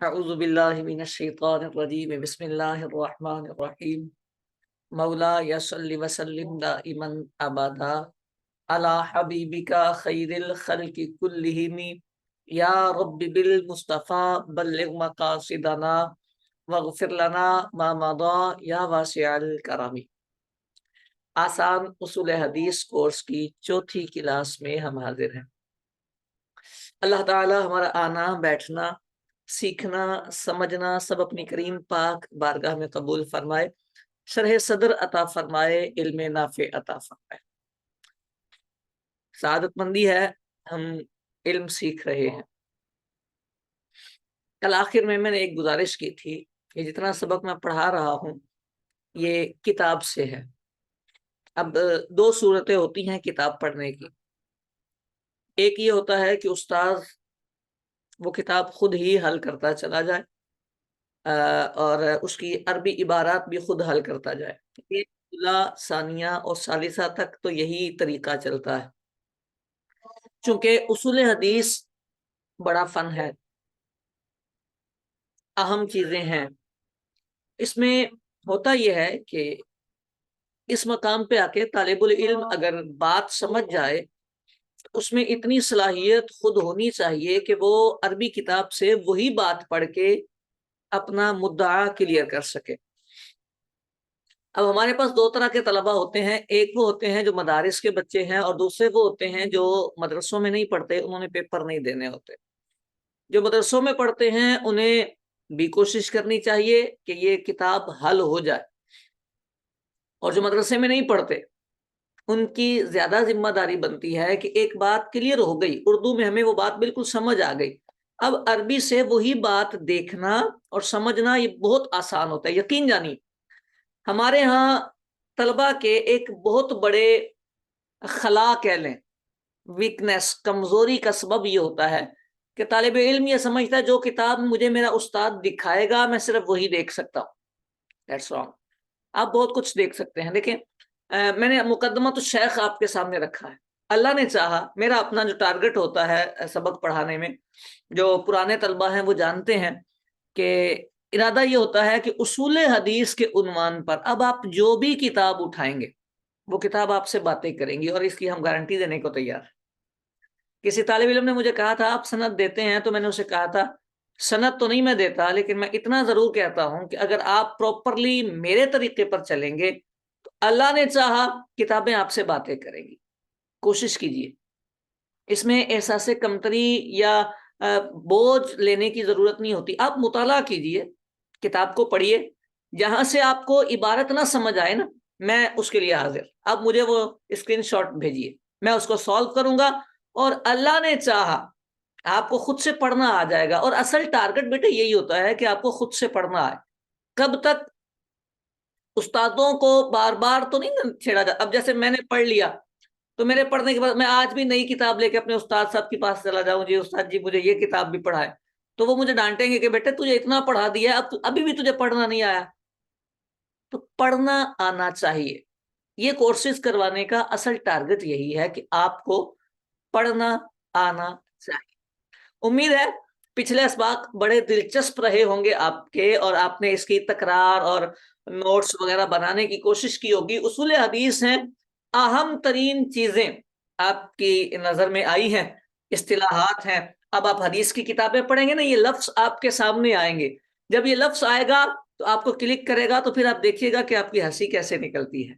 اعوذ باللہ من الشیطان الرجیم بسم اللہ الرحمن الرحیم مولا صلی وسلم دائما ابدا علی حبیبک خیر الخلق کلہم یا رب بالمصطفی بلغ مقاصدنا واغفر لنا ما مضى یا واسع الکرم۔ آسان اصول حدیث کورس کی چوتھی کلاس میں ہم حاضر ہیں۔ اللہ تعالی ہمارا آنا بیٹھنا سیکھنا سمجھنا سب اپنی کریم پاک بارگاہ میں قبول فرمائے، شرح صدر عطا فرمائے، علم نافع عطا فرمائے۔ سعادت مندی ہے ہم علم سیکھ رہے ہیں۔ کل آخر میں نے ایک گزارش کی تھی کہ جتنا سبق میں پڑھا رہا ہوں یہ کتاب سے ہے۔ اب دو صورتیں ہوتی ہیں کتاب پڑھنے کی۔ ایک یہ ہوتا ہے کہ استاذ وہ کتاب خود ہی حل کرتا چلا جائے اور اس کی عربی عبارات بھی خود حل کرتا جائے۔ ایک اولا ثانیہ اور ثالثہ تک تو یہی طریقہ چلتا ہے۔ چونکہ اصول حدیث بڑا فن ہے، اہم چیزیں ہیں، اس میں ہوتا یہ ہے کہ اس مقام پہ آ کے طالب العلم اگر بات سمجھ جائے اس میں اتنی صلاحیت خود ہونی چاہیے کہ وہ عربی کتاب سے وہی بات پڑھ کے اپنا مدعا کلیئر کر سکے۔ اب ہمارے پاس دو طرح کے طلبہ ہوتے ہیں، ایک وہ ہوتے ہیں جو مدارس کے بچے ہیں اور دوسرے وہ ہوتے ہیں جو مدرسوں میں نہیں پڑھتے، انہوں نے پیپر نہیں دینے ہوتے۔ جو مدرسوں میں پڑھتے ہیں انہیں بھی کوشش کرنی چاہیے کہ یہ کتاب حل ہو جائے، اور جو مدرسے میں نہیں پڑھتے ان کی زیادہ ذمہ داری بنتی ہے کہ ایک بات کلیئر ہو گئی، اردو میں ہمیں وہ بات بالکل سمجھ آ گئی، اب عربی سے وہی بات دیکھنا اور سمجھنا یہ بہت آسان ہوتا ہے۔ یقین جانی ہمارے ہاں طلبہ کے ایک بہت بڑے خلا کہہ لیں، ویکنیس، کمزوری کا سبب یہ ہوتا ہے کہ طالب علم یہ سمجھتا ہے جو کتاب مجھے میرا استاد دکھائے گا میں صرف وہی دیکھ سکتا ہوں۔ That's wrong۔ آپ بہت کچھ دیکھ سکتے ہیں۔ دیکھیں میں نے مقدمۃ الشیخ آپ کے سامنے رکھا ہے۔ اللہ نے چاہا، میرا اپنا جو ٹارگٹ ہوتا ہے سبق پڑھانے میں، جو پرانے طلبہ ہیں وہ جانتے ہیں کہ ارادہ یہ ہوتا ہے کہ اصول حدیث کے عنوان پر اب آپ جو بھی کتاب اٹھائیں گے وہ کتاب آپ سے باتیں کریں گی، اور اس کی ہم گارنٹی دینے کو تیار ہیں۔ کسی طالب علم نے مجھے کہا تھا آپ سند دیتے ہیں، تو میں نے اسے کہا تھا سند تو نہیں میں دیتا، لیکن میں اتنا ضرور کہتا ہوں کہ اگر آپ پراپرلی میرے طریقے پر چلیں گے تو اللہ نے چاہا کتابیں آپ سے باتیں کریں گی۔ کوشش کیجیے، اس میں احساس کمتری یا بوجھ لینے کی ضرورت نہیں ہوتی۔ آپ مطالعہ کیجیے، کتاب کو پڑھیے، جہاں سے آپ کو عبارت نہ سمجھ آئے نا، میں اس کے لیے حاضر۔ آپ مجھے وہ اسکرین شاٹ بھیجیے، میں اس کو سالو کروں گا، اور اللہ نے چاہا آپ کو خود سے پڑھنا آ جائے گا۔ اور اصل ٹارگٹ بیٹے یہی ہوتا ہے کہ آپ کو خود سے پڑھنا آئے۔ کب تک؟ استادوں کو بار بار تو نہیں چھیڑا جاتا۔ اب جیسے میں نے پڑھ لیا تو میرے پڑھنے کے بعد میں آج بھی نئی کتاب لے کے اپنے استاد صاحب کے پاس چلا جاؤں، جی استاد جی مجھے یہ کتاب بھی پڑھائے، تو وہ مجھے ڈانٹیں گے کہ بیٹے تجھے اتنا پڑھا دیا اب ابھی بھی تجھے پڑھنا نہیں آیا۔ تو پڑھنا آنا چاہیے۔ یہ کورسز کروانے کا اصل ٹارگٹ یہی ہے کہ آپ کو پڑھنا آنا چاہیے۔ امید ہے پچھلے اسباق بڑے دلچسپ رہے ہوں گے آپ کے، اور آپ نے اس کی تکرار اور نوٹس وغیرہ بنانے کی کوشش کی ہوگی۔ اصول حدیث ہیں، اہم ترین چیزیں آپ کی نظر میں آئی ہیں، اصطلاحات ہیں۔ اب آپ حدیث کی کتابیں پڑھیں گے نا، یہ لفظ آپ کے سامنے آئیں گے۔ جب یہ لفظ آئے گا تو آپ کو کلک کرے گا، تو پھر آپ دیکھیے گا کہ آپ کی ہنسی کیسے نکلتی ہے۔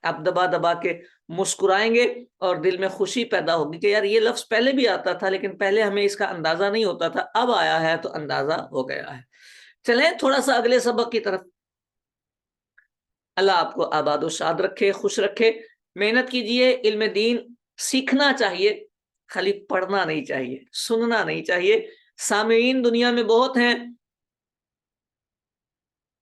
آپ دبا دبا کے مسکرائیں گے اور دل میں خوشی پیدا ہوگی کہ یار یہ لفظ پہلے بھی آتا تھا لیکن پہلے ہمیں اس کا اندازہ نہیں ہوتا تھا، اب آیا ہے تو اندازہ ہو گیا ہے۔ چلیں تھوڑا سا اگلے سبق کی طرف۔ اللہ آپ کو آباد و شاد رکھے، خوش رکھے۔ محنت کیجئے، علم دین سیکھنا چاہیے، خالی پڑھنا نہیں چاہیے، سننا نہیں چاہیے۔ سامعین دنیا میں بہت ہیں،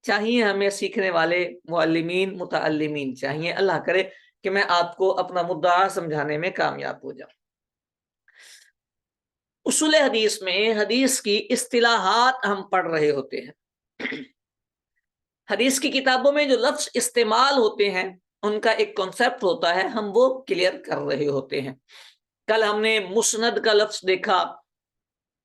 چاہیے ہمیں سیکھنے والے معلمین متعلمین چاہیے۔ اللہ کرے کہ میں آپ کو اپنا مدعا سمجھانے میں کامیاب ہو جاؤں۔ اصول حدیث میں حدیث کی اصطلاحات ہم پڑھ رہے ہوتے ہیں۔ حدیث کی کتابوں میں جو لفظ استعمال ہوتے ہیں ان کا ایک کانسیپٹ ہوتا ہے، ہم وہ کلیئر کر رہے ہوتے ہیں۔ کل ہم نے مسند کا لفظ دیکھا،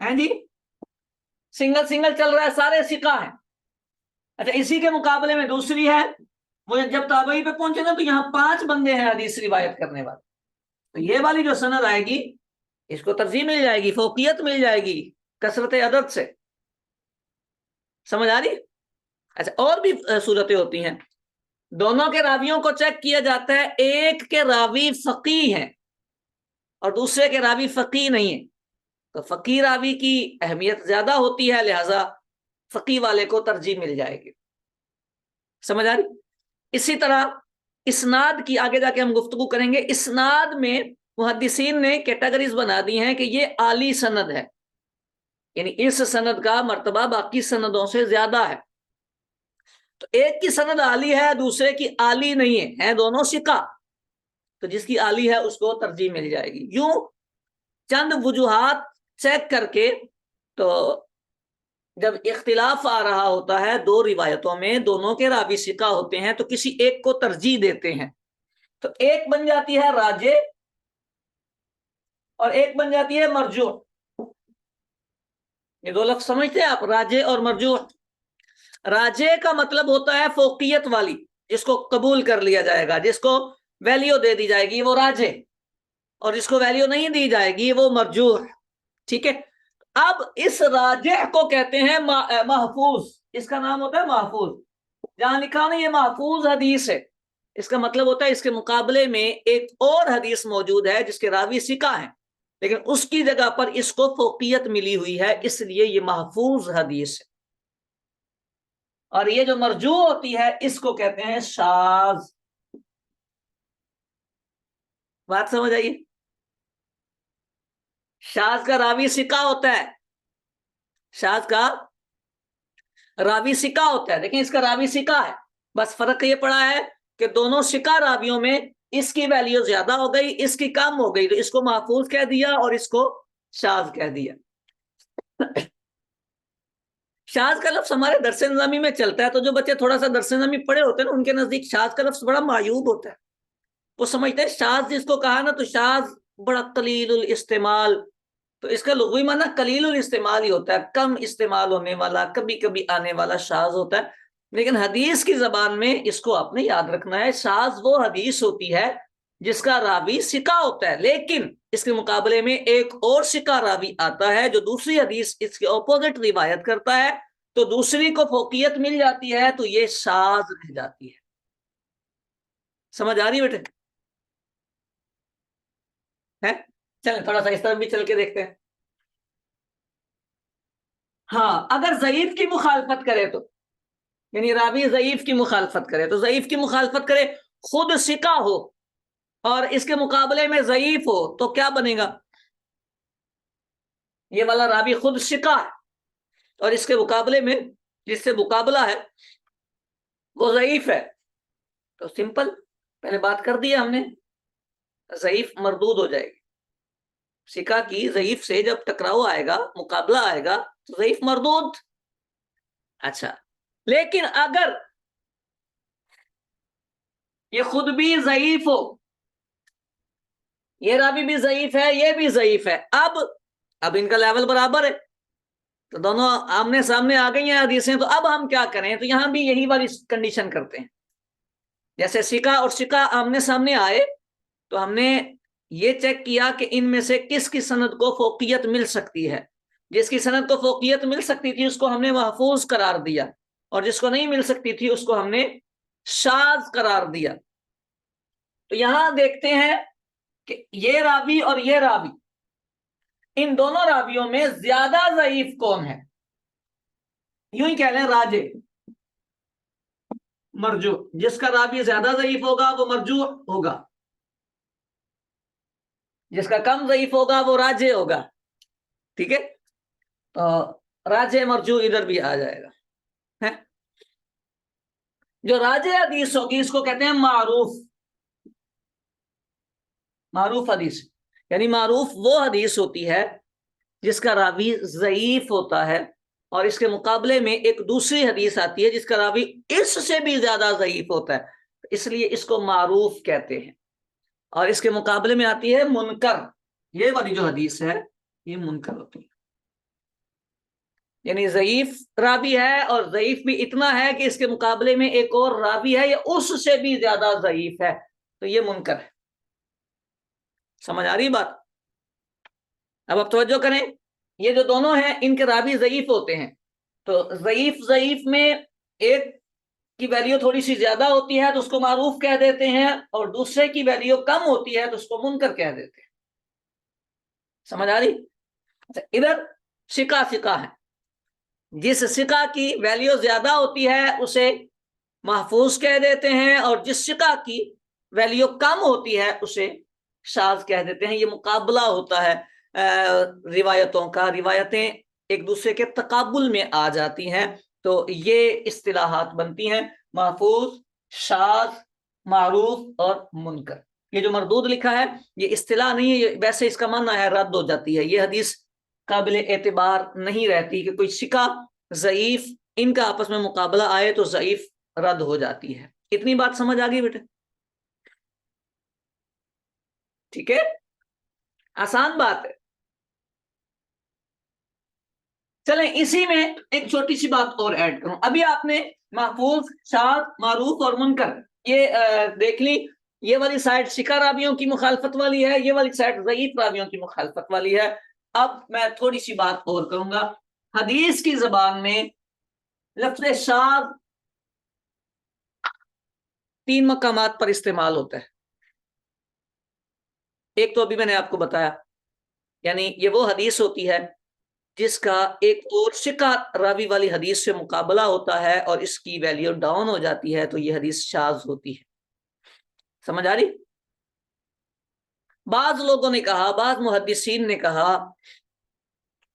ہیں جی، سنگل سنگل چل رہا ہے، سارے ثقہ ہیں. اچھا اسی کے مقابلے میں دوسری ہے، وہ جب تابعی پہ پہنچے نا تو یہاں 5 بندے ہیں حدیث روایت کرنے والے، تو یہ والی جو سند آئے گی اس کو ترجیح مل جائے گی، فوقیت مل جائے گی کثرت عدد سے. سمجھ آ رہی؟ اچھا اور بھی صورتیں ہوتی ہیں، دونوں کے راویوں کو چیک کیا جاتا ہے، ایک کے راوی فقیہ ہیں اور دوسرے کے راوی فقیہ نہیں ہیں، تو فقیہ راوی کی اہمیت زیادہ ہوتی ہے، لہذا فقیہ والے کو ترجیح مل جائے گی. سمجھ آ رہی؟ اسی طرح اسناد کی آگے جا کے ہم گفتگو کریں گے. اسناد میں محدثین نے کیٹیگریز بنا دی ہیں کہ یہ عالی سند ہے، یعنی اس سند کا مرتبہ باقی سندوں سے زیادہ ہے. تو ایک کی سند عالی ہے، دوسرے کی عالی نہیں ہے، ہیں دونوں ثقہ، تو جس کی عالی ہے اس کو ترجیح مل جائے گی. یوں چند وجوہات چیک کر کے، تو جب اختلاف آ رہا ہوتا ہے دو روایتوں میں، دونوں کے راوی ثقہ ہوتے ہیں، تو کسی ایک کو ترجیح دیتے ہیں، تو ایک بن جاتی ہے راجح اور ایک بن جاتی ہے مرجوح. یہ دو لفظ سمجھتے ہیں آپ، راجح اور مرجوح. راجح کا مطلب ہوتا ہے فوقیت والی، جس کو قبول کر لیا جائے گا، جس کو ویلیو دے دی جائے گی وہ راجح، اور جس کو ویلیو نہیں دی جائے گی وہ مرجوح. ٹھیک ہے، اب اس راجح کو کہتے ہیں محفوظ، اس کا نام ہوتا ہے محفوظ. جہاں لکھا نہیں یہ محفوظ حدیث ہے، اس کا مطلب ہوتا ہے اس کے مقابلے میں ایک اور حدیث موجود ہے جس کے راوی ثقہ ہیں، لیکن اس کی جگہ پر اس کو فوقیت ملی ہوئی ہے، اس لیے یہ محفوظ حدیث ہے. اور یہ جو مرجوع ہوتی ہے اس کو کہتے ہیں شاذ. بات سمجھ آئیے؟ شاذ کا راوی ثقہ ہوتا ہے، شاذ کا راوی ثقہ ہوتا ہے، لیکن اس کا راوی ثقہ ہے، بس فرق یہ پڑا ہے کہ دونوں ثقہ راویوں میں اس کی ویلیو زیادہ ہو گئی، اس کی کم ہو گئی، تو اس کو محفوظ کہہ دیا اور اس کو شاذ کہہ دیا. شاذ کا لفظ ہمارے درس نظامی میں چلتا ہے، تو جو بچے تھوڑا سا درس نظامی پڑھے ہوتے ہیں نا ان کے نزدیک شاذ کا لفظ بڑا معیوب ہوتا ہے. وہ سمجھتے ہیں شاذ جس کو کہا نا تو شاذ بڑا قلیل الاستعمال، تو اس کا لغوی معنی قلیل الاستعمال ہی ہوتا ہے، کم استعمال ہونے والا، کبھی کبھی آنے والا شاذ ہوتا ہے. لیکن حدیث کی زبان میں اس کو آپ نے یاد رکھنا ہے، شاذ وہ حدیث ہوتی ہے جس کا راوی ثقہ ہوتا ہے، لیکن اس کے مقابلے میں ایک اور ثقہ راوی آتا ہے جو دوسری حدیث اس کے اپوزٹ روایت کرتا ہے، تو دوسری کو فوقیت مل جاتی ہے، تو یہ شاذ رہ جاتی ہے. سمجھ آ رہی بیٹے؟ ہے چلیں تھوڑا سا اس طرف بھی چل کے دیکھتے ہیں. ہاں اگر ضعیف کی مخالفت کرے تو، یعنی راوی ضعیف کی مخالفت کرے، تو ضعیف کی مخالفت کرے، خود ثقہ ہو اور اس کے مقابلے میں ضعیف ہو، تو کیا بنے گا؟ یہ والا راوی خود ثقہ ہے اور اس کے مقابلے میں جس سے مقابلہ ہے وہ ضعیف ہے، تو سمپل پہلے بات کر دیا ہم نے، ضعیف مردود ہو جائے گی. ثقہ کی ضعیف سے جب ٹکراؤ آئے گا، مقابلہ آئے گا، تو ضعیف مردود. اچھا لیکن اگر یہ خود بھی ضعیف ہو، یہ راوی بھی ضعیف ہے، یہ بھی ضعیف ہے، اب ان کا لیول برابر ہے، تو دونوں آمنے سامنے آ گئی ہیں حدیثیں، تو اب ہم کیا کریں؟ تو یہاں بھی یہی والی کنڈیشن کرتے ہیں، جیسے ثقہ اور ثقہ آمنے سامنے آئے تو ہم نے یہ چیک کیا کہ ان میں سے کس کی سند کو فوقیت مل سکتی ہے. جس کی سند کو فوقیت مل سکتی تھی اس کو ہم نے محفوظ قرار دیا، اور جس کو نہیں مل سکتی تھی اس کو ہم نے شاذ قرار دیا. تو یہاں دیکھتے ہیں کہ یہ راوی اور یہ راوی، ان دونوں راویوں میں زیادہ ضعیف کون ہے؟ یوں ہی کہہ لیں راجح مرجوح، جس کا راوی زیادہ ضعیف ہوگا وہ مرجوح ہوگا، جس کا کم ضعیف ہوگا وہ راجح ہوگا. ٹھیک ہے، تو راجح مرجوح ادھر بھی آ جائے گا. جو راجح حدیث ہوگی اس کو کہتے ہیں معروف. معروف حدیث یعنی معروف وہ حدیث ہوتی ہے جس کا راوی ضعیف ہوتا ہے، اور اس کے مقابلے میں ایک دوسری حدیث آتی ہے جس کا راوی اس سے بھی زیادہ ضعیف ہوتا ہے، اس لیے اس کو معروف کہتے ہیں. اور اس کے مقابلے میں آتی ہے منکر، یہ والی جو حدیث ہے یہ منکر ہوتی ہے. یعنی ضعیف راوی ہے اور ضعیف بھی اتنا ہے کہ اس کے مقابلے میں ایک اور راوی ہے یا اس سے بھی زیادہ ضعیف ہے، تو یہ منکر ہے۔ سمجھ آ رہی بات؟ اب آپ توجہ کریں، یہ جو دونوں ہیں ان کے راوی ضعیف ہوتے ہیں، تو ضعیف میں ایک کی ویلیو تھوڑی سی زیادہ ہوتی ہے تو اس کو معروف کہہ دیتے ہیں، اور دوسرے کی ویلیو کم ہوتی ہے تو اس کو منکر کہہ دیتے ہیں۔ سمجھ آ رہی؟ ادھر ثقہ ہے، جس ثقہ کی ویلیو زیادہ ہوتی ہے اسے محفوظ کہہ دیتے ہیں، اور جس ثقہ کی ویلیو کم ہوتی ہے اسے شاذ کہہ دیتے ہیں۔ یہ مقابلہ ہوتا ہے روایتوں کا، روایتیں ایک دوسرے کے تقابل میں آ جاتی ہیں، تو یہ اصطلاحات بنتی ہیں: محفوظ، شاذ، معروف اور منکر۔ یہ جو مردود لکھا ہے یہ اصطلاح نہیں ہے، یہ ویسے اس کا معنی ہے رد ہو جاتی ہے، یہ حدیث قابل اعتبار نہیں رہتی کہ کوئی ثقہ ضعیف ان کا آپس میں مقابلہ آئے تو ضعیف رد ہو جاتی ہے۔ اتنی بات سمجھ آ گئی بیٹے؟ ٹھیک ہے، آسان بات ہے۔ چلیں اسی میں ایک چھوٹی سی بات اور ایڈ کروں۔ ابھی آپ نے محفوظ، شاذ، معروف اور منکر یہ دیکھ لی، یہ والی سائڈ ثقہ راویوں کی مخالفت والی ہے، یہ والی سائڈ ضعیف راویوں کی مخالفت والی ہے۔ اب میں تھوڑی سی بات اور کروں گا۔ حدیث کی زبان میں لفظ شاذ 3 مقامات پر استعمال ہوتا ہے۔ ایک تو ابھی میں نے آپ کو بتایا، یعنی یہ وہ حدیث ہوتی ہے جس کا ایک اور ثقہ راوی والی حدیث سے مقابلہ ہوتا ہے اور اس کی ویلیو ڈاؤن ہو جاتی ہے، تو یہ حدیث شاذ ہوتی ہے۔ سمجھ آ رہی؟ بعض لوگوں نے کہا، بعض محدثین نے کہا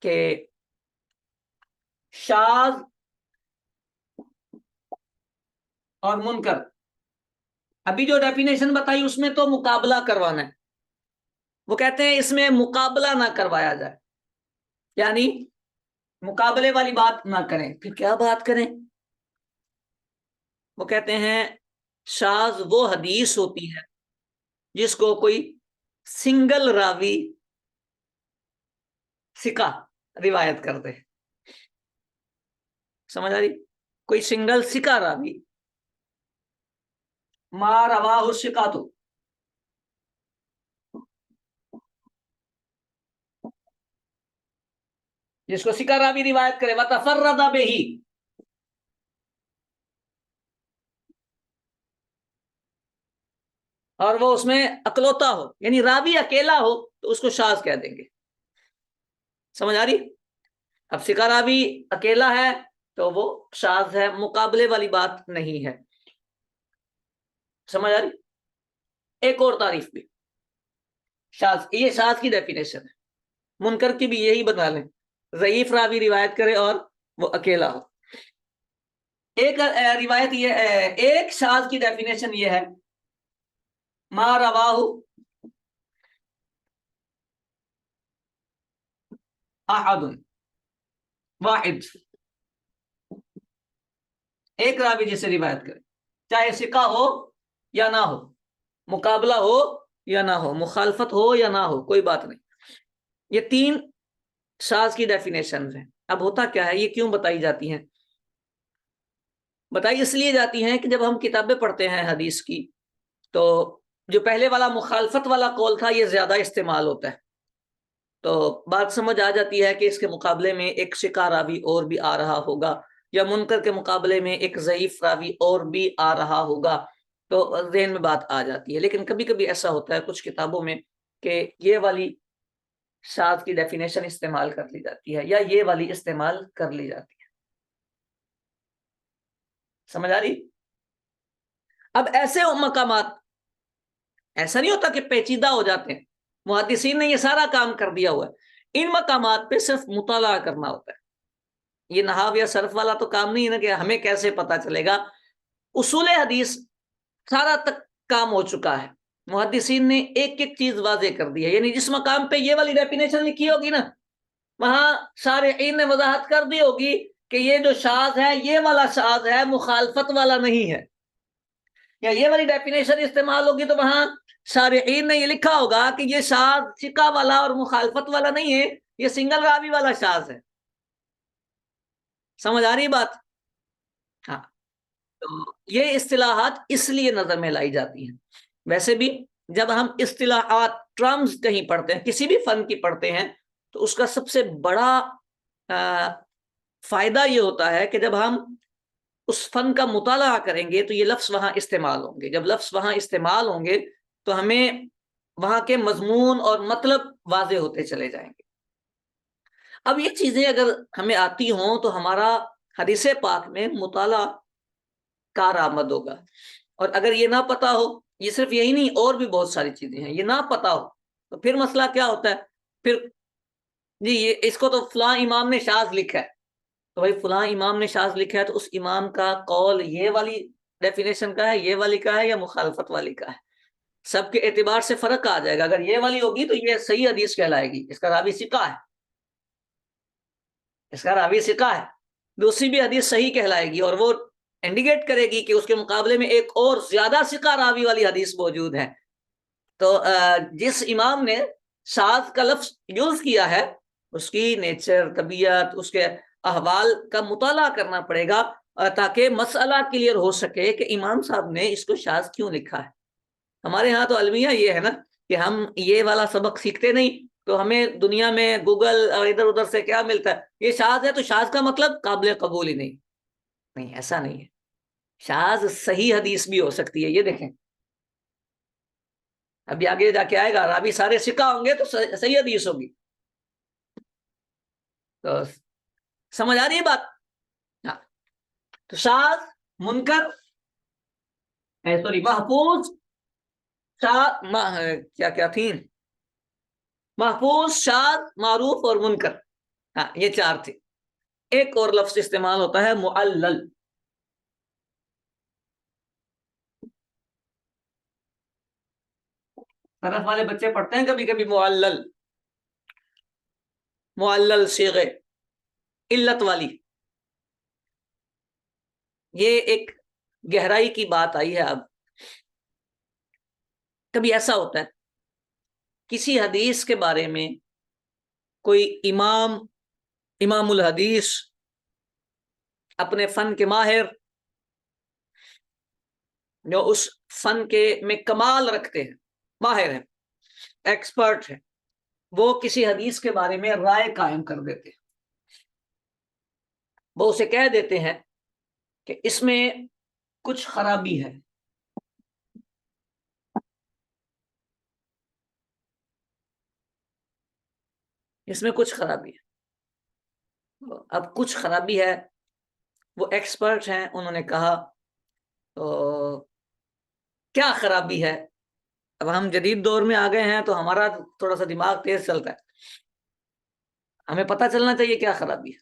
کہ شاذ اور منکر، ابھی جو ڈیفینیشن بتائی اس میں تو مقابلہ کروانا ہے، وہ کہتے ہیں اس میں مقابلہ نہ کروایا جائے، یعنی مقابلے والی بات نہ کریں۔ پھر کیا بات کریں؟ وہ کہتے ہیں شاذ وہ حدیث ہوتی ہے جس کو کوئی سنگل راوی ثقہ روایت کر دے۔ سمجھ آ رہی؟ کوئی سنگل ثقہ راوی، ما رواہ الثقۃ، جس کو ثقہ راوی روایت کرے، وتفرد بہ، اور وہ اس میں اکلوتا ہو، یعنی راوی اکیلا ہو تو اس کو شاذ کہہ دیں گے۔ سمجھ آ رہی؟ اب ثقہ راوی اکیلا ہے تو وہ شاذ ہے، مقابلے والی بات نہیں ہے۔ سمجھ آ رہی؟ ایک اور تعریف بھی شاذ، یہ شاذ کی ڈیفینیشن ہے، منکر کی بھی یہی بتا لیں، ضعیف راوی روایت کرے اور وہ اکیلا ہو۔ ایک روایت یہ ایک شاذ کی ڈیفینیشن یہ ہے: ما رواہ احد واحد، ایک راوی جسے روایت کرے، چاہے ثقہ ہو یا نہ ہو، مقابلہ ہو یا نہ ہو، مخالفت ہو یا نہ ہو، کوئی بات نہیں۔ یہ 3 شاذ کی ڈیفینیشن ہیں۔ اب ہوتا کیا ہے، یہ کیوں بتائی جاتی ہیں؟ بتائی اس لیے جاتی ہیں کہ جب ہم کتابیں پڑھتے ہیں حدیث کی تو جو پہلے والا مخالفت والا قول تھا یہ زیادہ استعمال ہوتا ہے، تو بات سمجھ آ جاتی ہے کہ اس کے مقابلے میں ایک ثقہ راوی اور بھی آ رہا ہوگا، یا منکر کے مقابلے میں ایک ضعیف راوی اور بھی آ رہا ہوگا، تو ذہن میں بات آ جاتی ہے۔ لیکن کبھی کبھی ایسا ہوتا ہے کچھ کتابوں میں کہ یہ والی شاذ کی ڈیفینیشن استعمال کر لی جاتی ہے یا یہ والی استعمال کر لی جاتی ہے۔ سمجھ آ رہی؟ اب ایسے مقامات، ایسا نہیں ہوتا کہ پیچیدہ ہو جاتے ہیں، محدثین نے یہ سارا کام کر دیا ہوا ہے، ان مقامات پہ صرف مطالعہ کرنا ہوتا ہے۔ یہ نحو یا صرف والا تو کام نہیں ہے نا کہ ہمیں کیسے پتا چلے گا، اصول حدیث سارا تک کام ہو چکا ہے، محدثین نے ایک ایک چیز واضح کر دی ہے، یعنی جس مقام پہ یہ والی ڈیفینیشن لکھی ہوگی نا، وہاں شارحین نے وضاحت کر دی ہوگی کہ یہ جو شاذ ہے یہ والا شاذ ہے، مخالفت والا نہیں ہے، یا یہ والی ڈیفینیشن استعمال ہوگی تو وہاں شارحین نے یہ لکھا ہوگا کہ یہ شاذ ثقہ والا اور مخالفت والا نہیں ہے، یہ سنگل راوی والا شاذ ہے۔ سمجھ آ رہی بات؟ ہاں، تو یہ اصطلاحات اس لیے نظر میں لائی جاتی ہیں. ویسے بھی جب ہم اصطلاحات ٹرمز کہیں پڑھتے ہیں، کسی بھی فن کی پڑھتے ہیں، تو اس کا سب سے بڑا فائدہ یہ ہوتا ہے کہ جب ہم اس فن کا مطالعہ کریں گے تو یہ لفظ وہاں استعمال ہوں گے. جب لفظ وہاں استعمال ہوں گے تو ہمیں وہاں کے مضمون اور مطلب واضح ہوتے چلے جائیں گے. اب یہ چیزیں اگر ہمیں آتی ہوں تو ہمارا حدیث پاک میں مطالعہ کارآمد ہوگا. اور اگر یہ نہ پتا ہو، یہ صرف یہی نہیں، اور بھی بہت ساری چیزیں ہیں، یہ نہ پتا ہو تو پھر مسئلہ کیا ہوتا ہے؟ پھر جی یہ اس کو تو فلاں امام نے شاذ لکھا ہے، تو بھائی فلاں امام نے شاذ لکھا ہے تو اس امام کا قول یہ والی ڈیفینیشن کا ہے، یہ والی کا ہے، یا مخالفت والی کا ہے؟ سب کے اعتبار سے فرق آ جائے گا. اگر یہ والی ہوگی تو یہ صحیح حدیث کہلائے گی، اس کا راوی ثقہ ہے، اس کا راوی ثقہ ہے. دوسری بھی حدیث صحیح کہلائے گی اور وہ انڈیکیٹ کرے گی کہ اس کے مقابلے میں ایک اور زیادہ ثقہ راوی والی حدیث موجود ہے. تو جس امام نے شاذ کا لفظ یوز کیا ہے اس کی نیچر، طبیعت، اس کے احوال کا مطالعہ کرنا پڑے گا تاکہ مسئلہ کلیئر ہو سکے کہ امام صاحب نے اس کو شاذ کیوں لکھا ہے. ہمارے ہاں تو المیہ یہ ہے نا کہ ہم یہ والا سبق سیکھتے نہیں، تو ہمیں دنیا میں گوگل اور ادھر ادھر سے کیا ملتا ہے، یہ شاذ ہے تو شاذ کا مطلب قابل قبول ہی نہیں. نہیں، ایسا نہیں ہے. شاذ صحیح حدیث بھی ہو سکتی ہے. یہ دیکھیں ابھی آگے جا کے آئے گا، راوی سارے ثقہ ہوں گے تو صحیح حدیث ہوگی. تو سمجھ آ رہی ہے بات؟ ہاں. تو شاذ، منکر، سوری، محفوظ، کیا کیا تھیں؟ محفوظ، شاذ، معروف اور منکر. ہاں، یہ چار تھے. ایک اور لفظ استعمال ہوتا ہے معلل. طرف والے بچے پڑھتے ہیں کبھی کبھی معلل، معلل صیغے، علت والی. یہ ایک گہرائی کی بات آئی ہے. اب کبھی ایسا ہوتا ہے کسی حدیث کے بارے میں کوئی امام الحدیث، اپنے فن کے ماہر، جو اس فن کے میں کمال رکھتے ہیں، ماہر ہیں، ایکسپرٹ ہیں، وہ کسی حدیث کے بارے میں رائے قائم کر دیتے ہیں. وہ اسے کہہ دیتے ہیں کہ اس میں کچھ خرابی ہے. اس میں کچھ خرابی ہے. اب کچھ خرابی ہے، وہ ایکسپرٹ ہیں، انہوں نے کہا تو کیا خرابی ہے؟ اب ہم جدید دور میں آ گئے ہیں تو ہمارا تھوڑا سا دماغ تیز چلتا ہے، ہمیں پتہ چلنا چاہیے کیا خرابی ہے.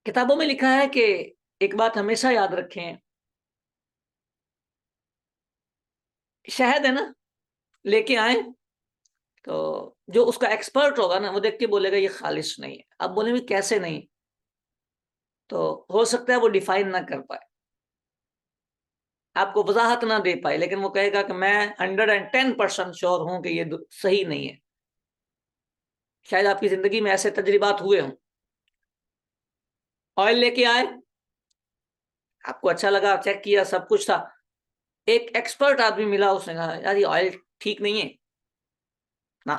کتابوں میں لکھا ہے کہ ایک بات ہمیشہ یاد رکھیں، شہد ہے نا، لے کے آئیں تو جو اس کا ایکسپرٹ ہوگا نا وہ دیکھ کے بولے گا یہ خالص نہیں ہے. اب بولیں گے کیسے نہیں؟ تو ہو سکتا ہے وہ ڈیفائن نہ کر پائے، آپ کو وضاحت نہ دے پائے، لیکن وہ کہے گا کہ میں 110% شور ہوں کہ یہ صحیح نہیں ہے. شاید آپ کی زندگی میں ایسے تجربات ہوئے ہوں. آئل لے کے آئے، آپ کو اچھا لگا، چیک کیا، سب کچھ تھا. ایک ایکسپرٹ آدمی ملا، اس نے کہا یار یہ آئل ٹھیک نہیں ہے نا.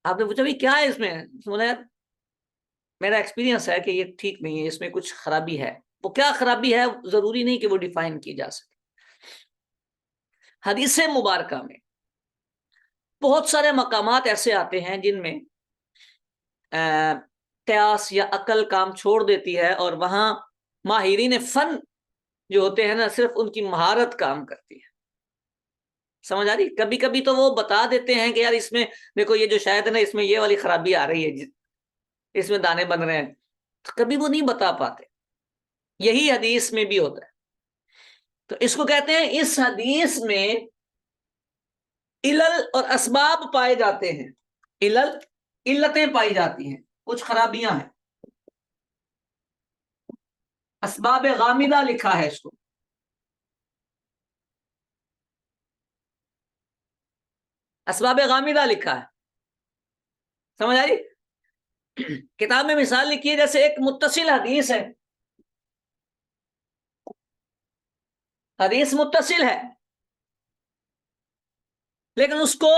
آپ نے پوچھا بھی کیا ہے اس میں؟ بولا یار میرا ایکسپیرینس ہے کہ یہ ٹھیک نہیں ہے، اس میں کچھ خرابی ہے. وہ کیا خرابی ہے ضروری نہیں کہ وہ ڈیفائن کی جا سکے. حدیث مبارکہ میں بہت سارے مقامات ایسے آتے ہیں جن میں قیاس یا عقل کام چھوڑ دیتی ہے اور وہاں ماہرین فن جو ہوتے ہیں نا صرف ان کی مہارت کام کرتی ہے. سمجھ آ رہی؟ کبھی کبھی تو وہ بتا دیتے ہیں کہ یار اس میں دیکھو یہ جو شاید ہے نا اس میں یہ والی خرابی آ رہی ہے، اس میں دانے بن رہے ہیں. تو کبھی وہ نہیں بتا پاتے. یہی حدیث میں بھی ہوتا ہے. تو اس کو کہتے ہیں اس حدیث میں علل اور اسباب پائے جاتے ہیں. علتیں پائی جاتی ہیں، کچھ خرابیاں ہیں. اسباب غامدہ لکھا ہے اس کو. اسباب غامدہ لکھا ہے. سمجھ آئی؟ کتاب میں مثال لکھی ہے جیسے ایک متصل حدیث ہے، حدیث متصل ہے لیکن اس کو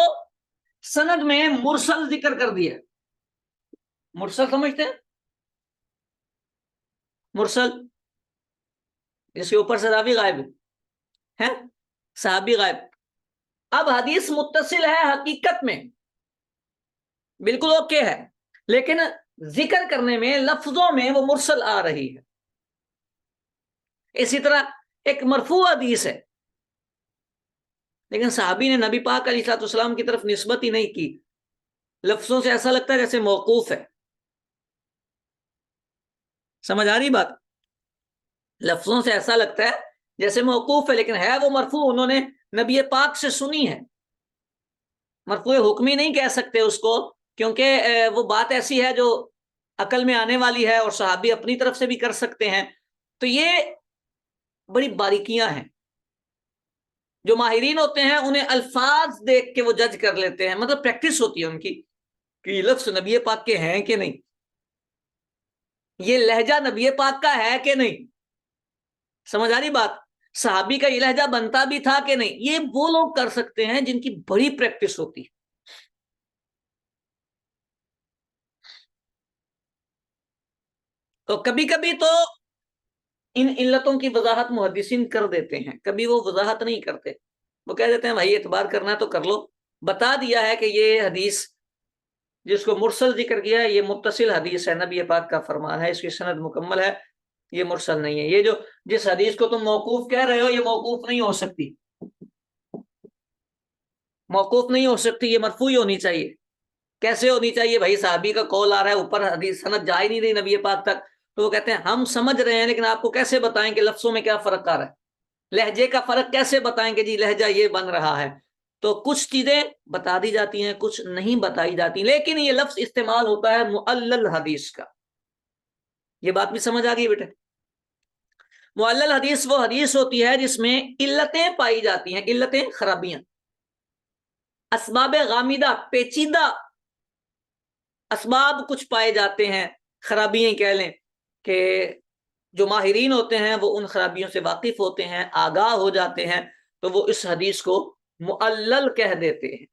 سند میں مرسل ذکر کر دیا۔ مرسل سمجھتے ہیں؟ مرسل جس کے اوپر سے راوی غائب ہے، صحابی غائب۔ اب حدیث متصل ہے حقیقت میں، بالکل اوکے ہے، لیکن ذکر کرنے میں لفظوں میں وہ مرسل آ رہی ہے۔ اسی طرح ایک مرفوع حدیث ہے لیکن صحابی نے نبی پاک علیہ الصلوۃ والسلام کی طرف نسبت ہی نہیں کی، لفظوں سے ایسا لگتا ہے جیسے موقوف ہے۔ سمجھ آ رہی بات؟ لفظوں سے ایسا لگتا ہے جیسے موقوف ہے لیکن ہے وہ مرفوع، انہوں نے نبی پاک سے سنی ہے۔ مرفوع حکمی نہیں کہہ سکتے اس کو، کیونکہ وہ بات ایسی ہے جو عقل میں آنے والی ہے اور صحابی اپنی طرف سے بھی کر سکتے ہیں۔ تو یہ بڑی باریکیاں ہیں، جو ماہرین ہوتے ہیں انہیں الفاظ دیکھ کے وہ جج کر لیتے ہیں، مطلب پریکٹس ہوتی ہے ان کی کہ یہ لفظ نبی پاک کے ہیں کہ نہیں، یہ لہجہ نبی پاک کا ہے کہ نہیں۔ سمجھ آ رہی بات؟ صحابی کا یہ لہجہ بنتا بھی تھا کہ نہیں، یہ وہ لوگ کر سکتے ہیں جن کی بڑی پریکٹس ہوتی ہے۔ تو کبھی کبھی تو ان علتوں کی وضاحت محدثین کر دیتے ہیں، کبھی وہ وضاحت نہیں کرتے، وہ کہہ دیتے ہیں بھائی اعتبار کرنا ہے تو کر لو، بتا دیا ہے کہ یہ حدیث جس کو مرسل ذکر کیا ہے یہ متصل حدیث ہے، نبی پاک کا فرمان ہے، اس کی سند مکمل ہے، یہ مرسل نہیں ہے۔ یہ جو جس حدیث کو تم موقوف کہہ رہے ہو یہ موقوف نہیں ہو سکتی، موقوف نہیں ہو سکتی، یہ مرفوع ہی ہونی چاہیے۔ کیسے ہونی چاہیے بھائی؟ صحابی کا قول آ رہا ہے، اوپر حدیث سند جا ہی نہیں رہی نبی پاک تک، تو وہ کہتے ہیں ہم سمجھ رہے ہیں لیکن آپ کو کیسے بتائیں کہ لفظوں میں کیا فرق آ رہا ہے، لہجے کا فرق کیسے بتائیں کہ جی لہجہ یہ بن رہا ہے۔ تو کچھ چیزیں بتا دی جاتی ہیں، کچھ نہیں بتائی جاتی، لیکن یہ لفظ استعمال ہوتا ہے معلل حدیث کا۔ یہ بات بھی سمجھ آ گئی بیٹے؟ معلل حدیث وہ حدیث ہوتی ہے جس میں علتیں پائی جاتی ہیں، علتیں، خرابیاں، اسباب غامدہ، پیچیدہ اسباب کچھ پائے جاتے ہیں، خرابیاں کہہ لیں، کہ جو ماہرین ہوتے ہیں وہ ان خرابیوں سے واقف ہوتے ہیں، آگاہ ہو جاتے ہیں، تو وہ اس حدیث کو معلل کہہ دیتے ہیں۔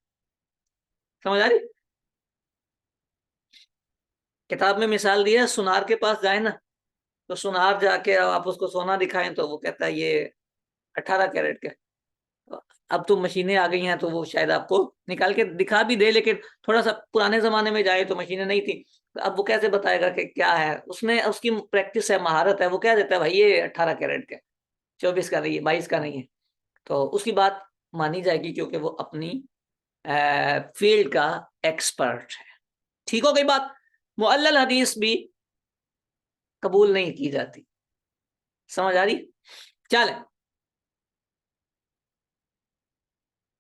سمجھ آ رہی؟ کتاب میں مثال دیا، سونار کے پاس جائیں نا تو سونار جا کے آپ اس کو سونا دکھائیں تو وہ کہتا ہے یہ 18 کیرٹ کا۔ اب تو مشینیں آ گئی ہیں تو وہ شاید آپ کو نکال کے دکھا بھی دے، لیکن تھوڑا سا پرانے زمانے میں جائے تو مشینیں نہیں تھی، اب وہ کیسے بتائے گا کہ کیا ہے؟ اس نے اس کی پریکٹس ہے، مہارت ہے، وہ کہہ دیتا ہے بھائی یہ 18 کیرٹ کا، 24 کا نہیں ہے، 22 کا نہیں ہے، تو اس کی بات مانی جائے گی کیونکہ وہ اپنی فیلڈ کا ایکسپرٹ ہے۔ ٹھیک ہو گئی بات؟ معلل حدیث بھی قبول نہیں کی جاتی۔ سمجھ آ رہی؟ چلیں،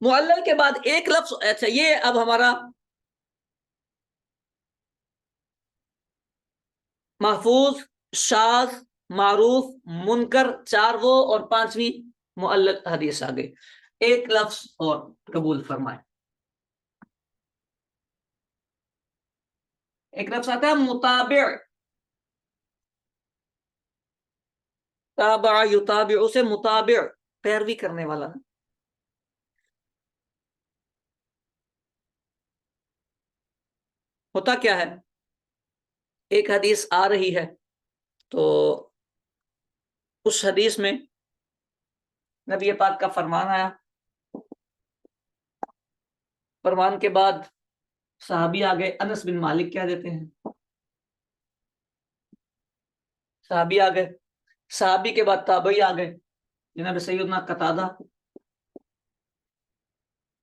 معلل کے بعد ایک لفظ، اچھا یہ اب ہمارا محفوظ، شاذ، معروف، منکر، چار وہ اور پانچویں معلل حدیث آ گئی۔ ایک لفظ اور قبول فرمائے، ایک لفظ آتا ہے متابع، تابع یتابع سے متابع، پیروی کرنے والا۔ ہوتا کیا ہے؟ ایک حدیث آ رہی ہے تو اس حدیث میں نبی پاک کا فرمان آیا، فرمان کے بعد صحابی آ گئے، انس بن مالک کہہ دیتے ہیں، صحابی آ گئے، صحابی کے بعد تابعی آ گئے، جناب سیدنا قتادہ،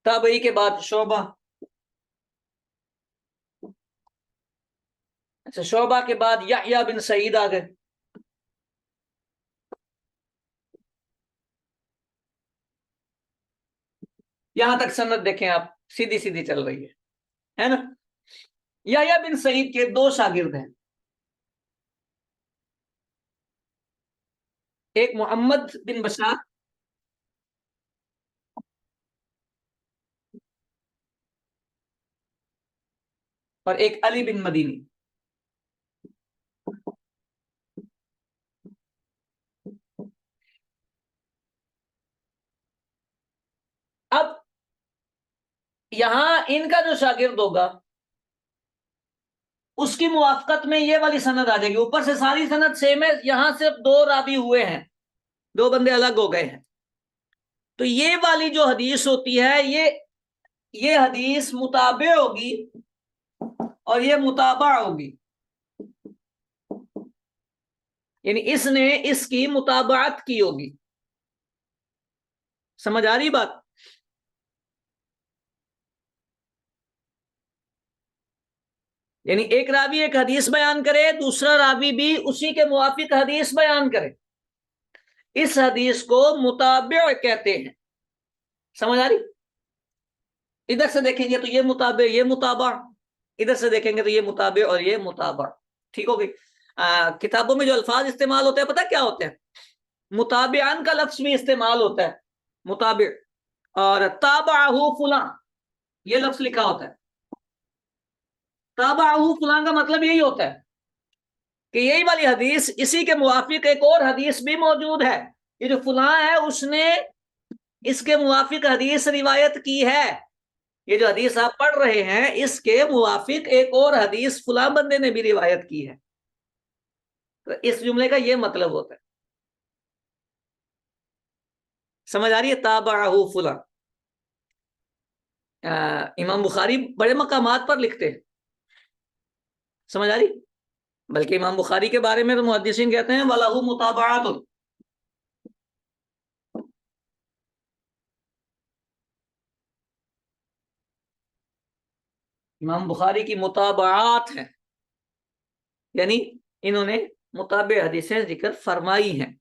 تابعی کے بعد شعبہ، اچھا شعبہ کے بعد یحییٰ بن سعید آ گئے، یہاں تک سند دیکھیں آپ، سیدھی سیدھی چل رہی ہے نا؟ یحییٰ بن سعید کے دو شاگرد ہیں، ایک محمد بن بشار اور ایک علی بن مدینی۔ اب یہاں ان کا جو شاگرد ہوگا اس کی موافقت میں یہ والی سند آ جائے گی، اوپر سے ساری سند سیم ہے، یہاں صرف 2 راوی ہوئے ہیں، 2 بندے الگ ہو گئے ہیں، تو یہ والی جو حدیث ہوتی ہے یہ حدیث متابع ہوگی اور یہ متابع ہوگی، یعنی اس نے اس کی متابعت کی ہوگی. سمجھ آ رہی بات؟ یعنی ایک راوی ایک حدیث بیان کرے، دوسرا راوی بھی اسی کے موافق حدیث بیان کرے، اس حدیث کو متابع کہتے ہیں. سمجھ آ رہی؟ ادھر سے دیکھیں گے تو یہ متابع، یہ متابع، ادھر سے دیکھیں گے تو یہ متابع اور یہ متابع. ٹھیک ہو گئی؟ کتابوں میں جو الفاظ استعمال ہوتے ہیں پتہ کیا ہوتے ہیں؟ متابعان کا لفظ بھی استعمال ہوتا ہے، متابع، اور تابعہ فلاں یہ لفظ لکھا ہوتا ہے. تابعہ فلاں کا مطلب یہی ہوتا ہے کہ یہی والی حدیث اسی کے موافق ایک اور حدیث بھی موجود ہے، یہ جو فلاں ہے اس نے اس کے موافق حدیث روایت کی ہے، یہ جو حدیث آپ پڑھ رہے ہیں اس کے موافق ایک اور حدیث فلاں بندے نے بھی روایت کی ہے. تو اس جملے کا یہ مطلب ہوتا ہے. سمجھ آ رہی ہے؟ تابعہ فلاں. امام بخاری بڑے مقامات پر لکھتے ہیں. سمجھ آ رہی؟ بلکہ امام بخاری کے بارے میں تو محدثین کہتے ہیں وَلَهُ مُتَابَعَاتٌ. امام بخاری کی متابعات ہیں، یعنی انہوں نے متابع حدیثیں ذکر فرمائی ہیں.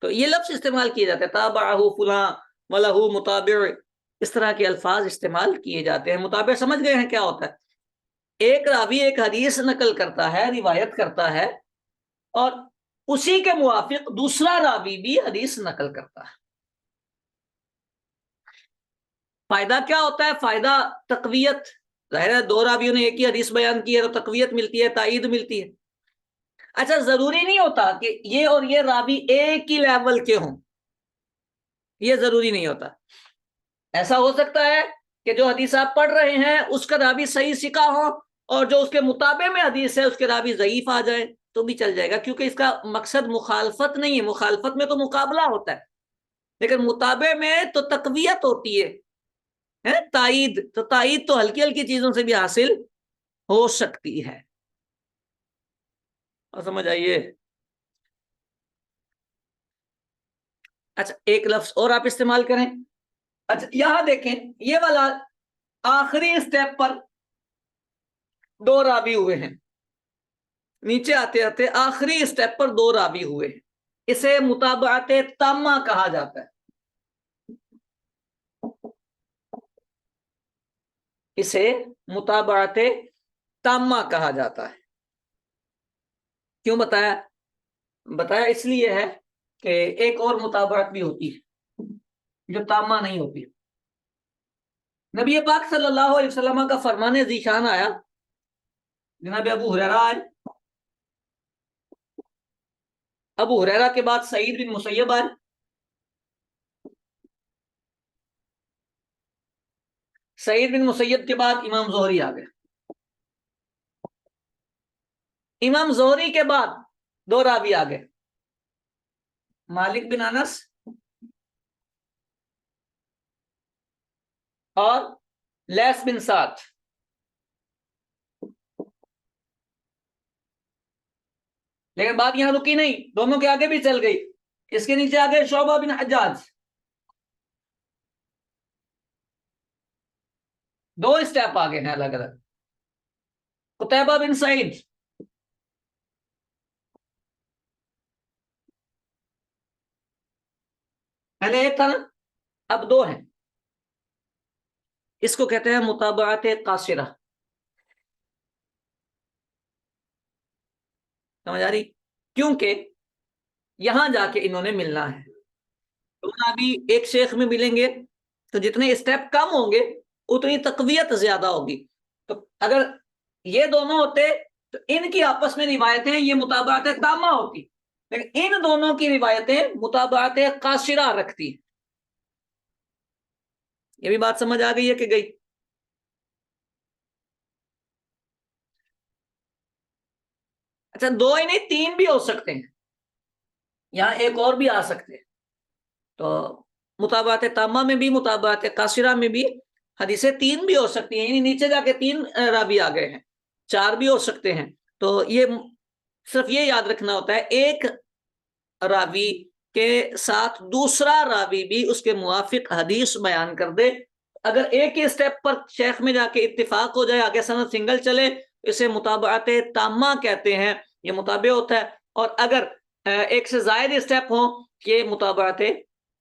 تو یہ لفظ استعمال کیے جاتے ہیں، تابعہ فلاں وَلَهُ مُتَابِعٌ، اس طرح کے الفاظ استعمال کیے جاتے ہیں. متابع سمجھ گئے ہیں کیا ہوتا ہے؟ ایک راوی ایک حدیث نقل کرتا ہے، روایت کرتا ہے، اور اسی کے موافق دوسرا راوی بھی حدیث نقل کرتا ہے. فائدہ کیا ہوتا ہے؟ فائدہ تقویت. ظاہر ہے 2 راویوں نے ایک ہی حدیث بیان کی ہے تو تقویت ملتی ہے، تائید ملتی ہے. اچھا ضروری نہیں ہوتا کہ یہ اور یہ راوی ایک ہی لیول کے ہوں، یہ ضروری نہیں ہوتا. ایسا ہو سکتا ہے کہ جو حدیث آپ پڑھ رہے ہیں اس کا راوی صحیح ثقہ ہو اور جو اس کے مطابع میں حدیث ہے اس کے راوی ضعیف آ جائے تو بھی چل جائے گا، کیونکہ اس کا مقصد مخالفت نہیں ہے. مخالفت میں تو مقابلہ ہوتا ہے، لیکن مطابع میں تو تقویت ہوتی ہے، تائید. تو تائید تو ہلکی ہلکی چیزوں سے بھی حاصل ہو سکتی ہے. اور سمجھ آئیے؟ اچھا ایک لفظ اور آپ استعمال کریں. اچھا یہاں دیکھیں یہ والا آخری اسٹیپ پر 2 راوی ہوئے ہیں، نیچے آتے آتے آخری اسٹیپ پر 2 راوی ہوئے ہیں، اسے متابعت تامہ کہا جاتا ہے. اسے متابعت تامہ کہا جاتا ہے. کیوں بتایا؟ بتایا اس لیے ہے کہ ایک اور متابعت بھی ہوتی ہے جو تامہ نہیں ہوتی. نبی پاک صلی اللہ علیہ وسلم کا فرمان ذیشان آیا، جناب ابو ہریرہ آئے، ابو ہریرہ کے بعد سعید بن مسیب آئے، سعید بن مسیب کے بعد امام زہری آ گئے، امام زہری کے بعد 2 راوی آ گئے، مالک بن انس اور لیث بن سعد. لیکن بات یہاں رکی نہیں، دونوں کے آگے بھی چل گئی. اس کے نیچے آگے شعبہ بن حجاج، 2 اسٹیپ آگے ہیں الگ الگ. قتیبہ بن سعید، پہلے ایک تھا نا، اب 2 ہیں. اس کو کہتے ہیں متابعت قاصرہ. سمجھ آ رہی؟ کیونکہ یہاں جا کے انہوں نے ملنا ہے. ابھی ایک شیخ میں ملیں گے تو جتنے اسٹیپ کم ہوں گے اتنی تقویت زیادہ ہوگی. تو اگر یہ دونوں ہوتے تو ان کی آپس میں روایتیں یہ متابعت تامہ ہوتی، لیکن ان دونوں کی روایتیں متابعت قاصرہ رکھتی. یہ بھی بات سمجھ آ گئی ہے کہ گئی؟ اچھا، 2 ہی نہیں 3 بھی ہو سکتے ہیں، یہاں ایک اور بھی آ سکتے ہیں. تو مطابعت تامہ میں بھی، مطابعت قاصرہ میں بھی حدیثیں 3 بھی ہو سکتی ہیں، یعنی نیچے جا کے 3 راوی آ گئے ہیں، 4 بھی ہو سکتے ہیں. تو یہ صرف یہ یاد رکھنا ہوتا ہے، ایک راوی کے ساتھ دوسرا راوی بھی اس کے موافق حدیث بیان کر دے. اگر ایک ہی سٹیپ پر شیخ میں جا کے اتفاق ہو جائے، آگے سند سنگل چلے، اسے مطابعت تامہ کہتے ہیں، یہ مطابع ہوتا ہے. اور اگر ایک سے زائد سٹیپ ہوں، یہ مطابعت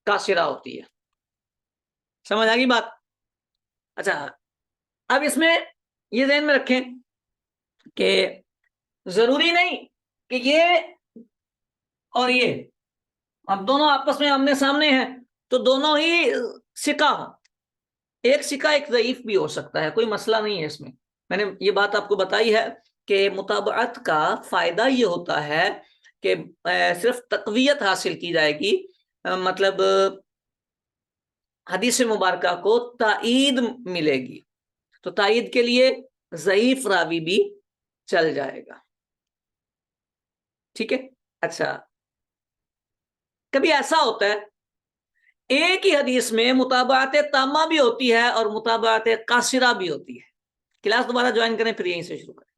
قاصرہ ہوتی ہے. سمجھ آ گئی بات؟ اچھا، اب اس میں یہ ذہن میں رکھیں کہ ضروری نہیں کہ یہ اور یہ اب دونوں آپس میں آمنے سامنے ہیں تو دونوں ہی ثقہ ہوں. ایک ثقہ ایک ضعیف بھی ہو سکتا ہے، کوئی مسئلہ نہیں ہے اس میں. میں نے یہ بات آپ کو بتائی ہے کہ مطابعت کا فائدہ یہ ہوتا ہے کہ صرف تقویت حاصل کی جائے گی، مطلب حدیث مبارکہ کو تائید ملے گی. تو تائید کے لیے ضعیف راوی بھی چل جائے گا. ٹھیک ہے. اچھا، کبھی ایسا ہوتا ہے ایک ہی حدیث میں مطابعت تامہ بھی ہوتی ہے اور مطابعت قاصرہ بھی ہوتی ہے. کلاس دوبارہ جوائن کریں، پھر یہیں سے شروع کریں.